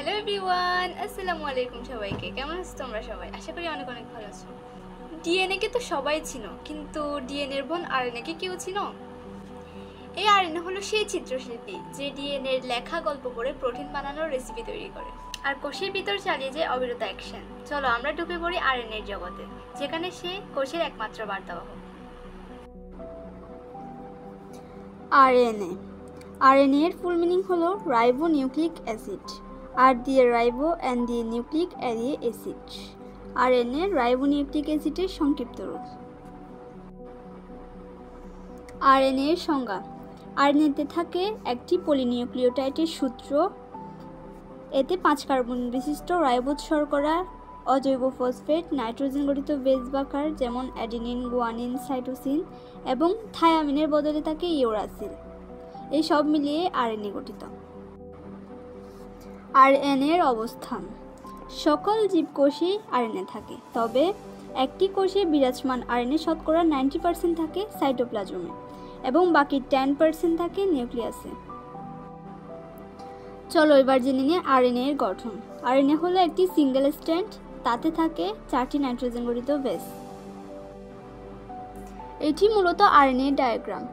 Hello everyone, আসসালামু আলাইকুম সবাইকে। কেমন আছো তোমরা সবাই? আশা করি অনেক অনেক ভালো আছো। ডিএনএ কে তো সবাই চিনো, কিন্তু ডিএনএ এর বোন আরএনএ কে কেউ চিনো? এই আরএনএ হলো সেই চিত্রশিল্পী যে ডিএনএ এর লেখা গল্প পড়ে প্রোটিন বানানোর রেসিপি তৈরি করে আর কোষের ভিতর চালিয়ে যায় অবিরত অ্যাকশন। চলো আমরা ঢুকে পড়ি আরএনএ এর জগতে, যেখানে সে কোষের একমাত্র বার্তাবাহক। আরএনএ আরএনএ এর ফুল মিনিং হলো রাইবো নিউক্লিক অ্যাসিড। আর দিয়ে রাইবো অ্যান্ড দিয়ে নিউক্লিক অ্যারিয়ে অ্যাসিড। আরএনএ রাইবো নিউক্লিক অ্যাসিডের সংক্ষিপ্ত রূপ। আরএনএ এর সংজ্ঞা: আরএনএতে থাকে একটি পলিনিউক্লিওটাইডের সূত্র। এতে 5 কার্বন বিশিষ্ট রাইবোজ শর্করা, অজৈব ফসফেট, নাইট্রোজেন গঠিত বেস বা ক্ষার যেমন অ্যাডিনিন, গুয়ানিন, সাইটোসিন এবং থায়ামিনের বদলে থাকে ইউরাসিল। এই সব মিলিয়ে আরএনএ গঠিত। আরএনএ এর অবস্থান: সকল জীবকোষে আরএনএ থাকে, তবে একটি কোষে বিরাজমান আরএনএ শতকরা 90% থাকে সাইটোপ্লাজমে এবং বাকি 10% থাকে নিউক্লিয়াসে। চলো এবার জেনে নিই আরএনএ এর গঠন। আরএনএ হলো একটি সিঙ্গেল স্ট্র্যান্ড, তাতে থাকে 4টি নাইট্রোজেন গঠিত বেস। এটি মূলত আরএনএ ডায়াগ্রাম।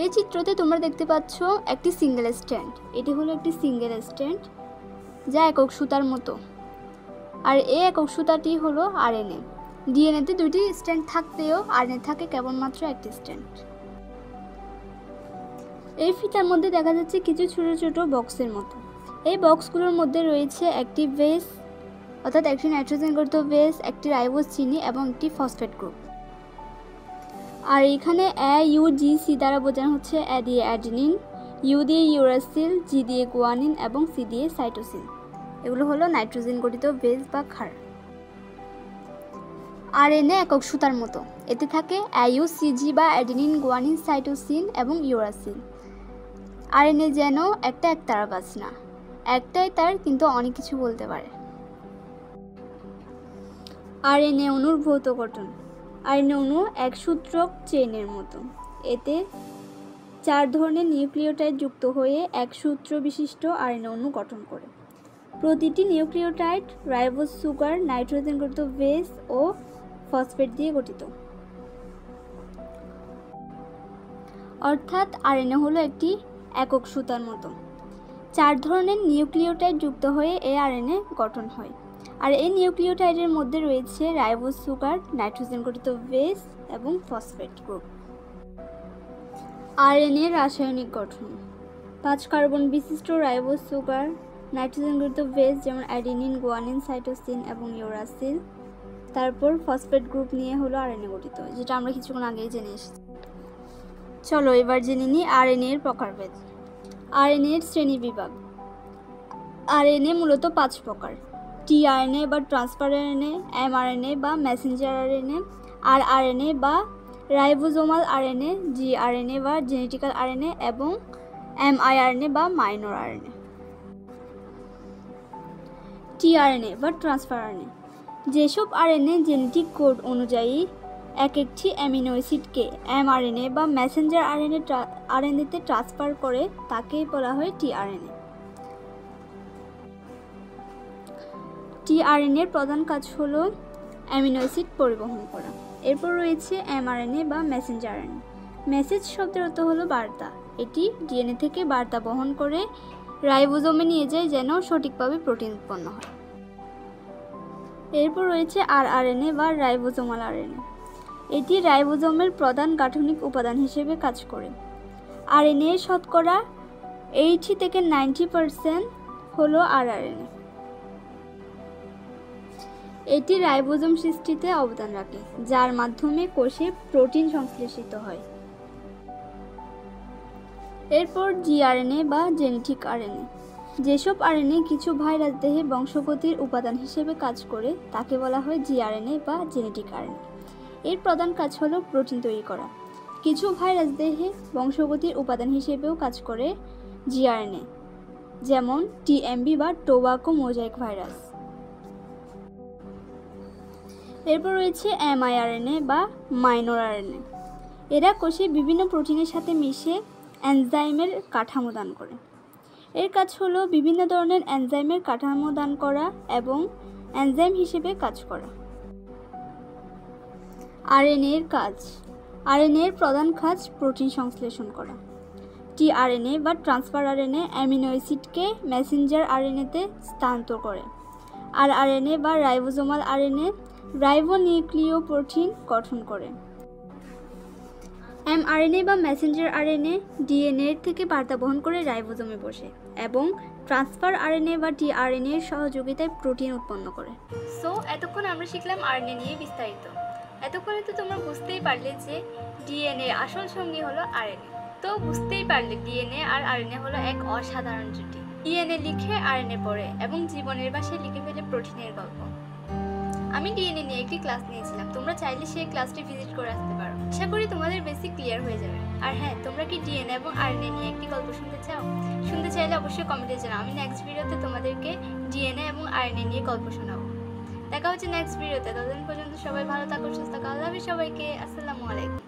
এই চিত্রতে তোমরা দেখতে পাচ্ছ একটি সিঙ্গেল স্ট্র্যান্ড। এটি হলো একটি সিঙ্গেল স্ট্র্যান্ড যা একক সুতার মতো, আর এই একক সুতাটি হলো আরএনএ। ডিএনএতে 2টি স্ট্র্যান্ড থাকতেও আরএনএ থাকে কেবলমাত্র একটি স্ট্র্যান্ড। এই ফিতার মধ্যে দেখা যাচ্ছে কিছু ছোট ছোট বক্সের মতো। এই বক্সগুলোর মধ্যে রয়েছে একটি বেস, অর্থাৎ একটি নাইট্রোজেন গঠিত বেস, একটি রাইবোজ চিনি এবং একটি ফসফেট গ্রুপ। আর এখানে AUGC দ্বারা বোঝানো হচ্ছে A দিয়ে অ্যাডিনিন, ইউ দিয়ে ইউরাসিল, জি দিয়ে গুয়ানিন এবং সি দিয়ে সাইটোসিন। এগুলো হলো নাইট্রোজেন গঠিত বেস বা ক্ষার। আরএনএ একক সুতার মতো। এতে থাকে AUCG বা অ্যাডিনিন, গুয়ানিন, সাইটোসিন এবং ইউরাসিল। আরএনএ যেন একটা একতারাবাজ না, একটাই তার কিন্তু অনেক কিছু বলতে পারে। আরএনএ অণুর ভৌত গঠন: আরএনএ অণু এক সূত্রক চেইনের মতো। এতে 4 ধরনের নিউক্লিওটাইড যুক্ত হয়ে এক সূত্র বিশিষ্ট আরএনএ অণু গঠন করে। প্রতিটি নিউক্লিওটাইড রাইবোজ সুগার, নাইট্রোজেন গঠিত বেস ও ফসফেট দিয়ে গঠিত। অর্থাৎ আরএনএ হলো একটি একক সুতার মতো। 4 ধরনের নিউক্লিওটাইড যুক্ত হয়ে এই আরএনএ গঠন হয়। আর এই নিউক্লিওটাইডের মধ্যে রয়েছে রাইবোজ সুগার, নাইট্রোজেন গঠিত বেস এবং ফসফেট গ্রুপ। আরএনএ রাসায়নিক গঠন: 5 কার্বন বিশিষ্ট রাইবোজ সুগার, নাইট্রোজেন গঠিত বেস যেমন অ্যাডিনিন, গুয়ানিন, সাইটোসিন এবং ইউরাসিল, তারপর ফসফেট গ্রুপ নিয়ে হলো আরএনএ গঠিত, যেটা আমরা কিছুক্ষণ আগেই জেনে এসেছি। চলো এবার জেনে নিই আরএনএ এর প্রকারভেদ। আরএনএ এর শ্রেণী বিভাগ: আরএনএ মূলত 5 প্রকার: টিআরএনএ বা ট্রান্সফার আরএনএ, এমআরএনএ বা মেসেঞ্জার আরএনএ, আরআরএনএ বা রাইবোজোমাল আরএনএ, জিআরএনএ বা জেনেটিক্যাল আরএনএ এবং এমআইআরএনএ বা মাইনর আরএনএ। টিআরএনএ বা ট্রান্সফার আরএনএ: যেসব আরএনএ জেনেটিক কোড অনুযায়ী এক একটি অ্যামিনো অ্যাসিডকে এমআরএনএ বা মেসেঞ্জার আরএনএতে ট্রান্সফার করে তাকেই বলা হয় টিআরএনএ। টিআরএনএর প্রধান কাজ হলো অ্যামিনো অ্যাসিড পরিবহন করা। এরপর রয়েছে এমআরএনএ বা মেসেঞ্জার আরএনএ। মেসেজ শব্দের অর্থ হলো বার্তা। এটি ডিএনএ থেকে বার্তা বহন করে রাইবোজোমে নিয়ে যায় যেন সঠিকভাবে প্রোটিন উৎপন্ন হয়। এরপর রয়েছে আরআরএনএ বা রাইবোজোমাল আরএনএ। এটি রাইবোজোমের প্রধান গাঠনিক উপাদান হিসেবে কাজ করে। আরএনএ এর শতকরা 80 থেকে 90% হলো আরআরএনএ। এটি রাইবোজোম সৃষ্টিতে অবদান রাখে, যার মাধ্যমে কোষে প্রোটিন সংশ্লেষিত হয়। এরপর জিআরএনএ বা জেনেটিক আরএনএ: যেসব আরএনএ কিছু ভাইরাস দেহে বংশগতির উপাদান হিসেবে কাজ করে তাকে বলা হয় জিআরএনএ বা জেনেটিক আরএনএ। এর প্রধান কাজ হলো প্রোটিন তৈরি করা। কিছু ভাইরাস দেহে বংশগতির উপাদান হিসেবেও কাজ করে জিআরএনএ, যেমন টিএমবি বা টোবাকো মোজাইক ভাইরাস। এরপর রয়েছে এমআইআরএনএ বা মাইনর আরএনএ। এরা কোষে বিভিন্ন প্রোটিনের সাথে মিশে এনজাইমের কাঠামো দান করে। এর কাজ হলো বিভিন্ন ধরনের এনজাইমের কাঠামো দান করা এবং এনজাইম হিসেবে কাজ করা। আরএনএ এর কাজ। আরএনএ এর প্রধান কাজ প্রোটিন সংশ্লেষণ করা। টিআরএনএ বা ট্রান্সফার আরএনএ অ্যামিনো অ্যাসিডকে মেসেঞ্জার আরএনএতে স্থানান্তর করে। আর আরএনএ বা রাইবোজোমাল আরএনএ রাইবোনিউক্লিওপ্রোটিন গঠন করে। এমআরএনএ বা মেসেঞ্জার আরএনএ ডিএনএ থেকে বার্তা বহন করে রাইবোজোমে বসে এবং ট্রান্সফার আরএনএ বা টিআরএনএ এর সহযোগিতায় প্রোটিন উৎপন্ন করে। সো এতক্ষণ আমরা শিখলাম আরএনএ নিয়ে বিস্তারিত। এতক্ষণে তো তোমরা বুঝতেই পারলে যে ডিএনএ আসল সঙ্গী হলো আরএনএ। তো বুঝতেই পারলে ডিএনএ আর আরএনএ হলো এক অসাধারণ জুটি। ডিএনএ লিখে আরএনএ পড়ে এবং জীবনের ভাষায় লিখে ফেলে প্রোটিনের গল্প। আমি ডিএনএ নিয়ে একটি ক্লাস নিয়েছিলাম, তোমরা চাইলে সেই ক্লাসটি ভিজিট করে আসতে পারো। আশা করি তোমাদের বেসিক ক্লিয়ার হয়ে যাবে। আর হ্যাঁ, তোমরা কি ডিএনএ এবং আরএনএ নিয়ে একটি গল্প শুনতে চাও? শুনতে চাইলে অবশ্যই কমেন্টে জানাও। আমি নেক্সট ভিডিওতে তোমাদেরকে ডিএনএ এবং আরএনএ নিয়ে গল্প শোনাবো। দেখা হচ্ছে নেক্সট ভিডিওতে। ততদিন পর্যন্ত সবাই ভালো থাকো, সুস্থ থাকো। আল্লাহ হাফেজ সবাইকে। আসসালামু আলাইকুম।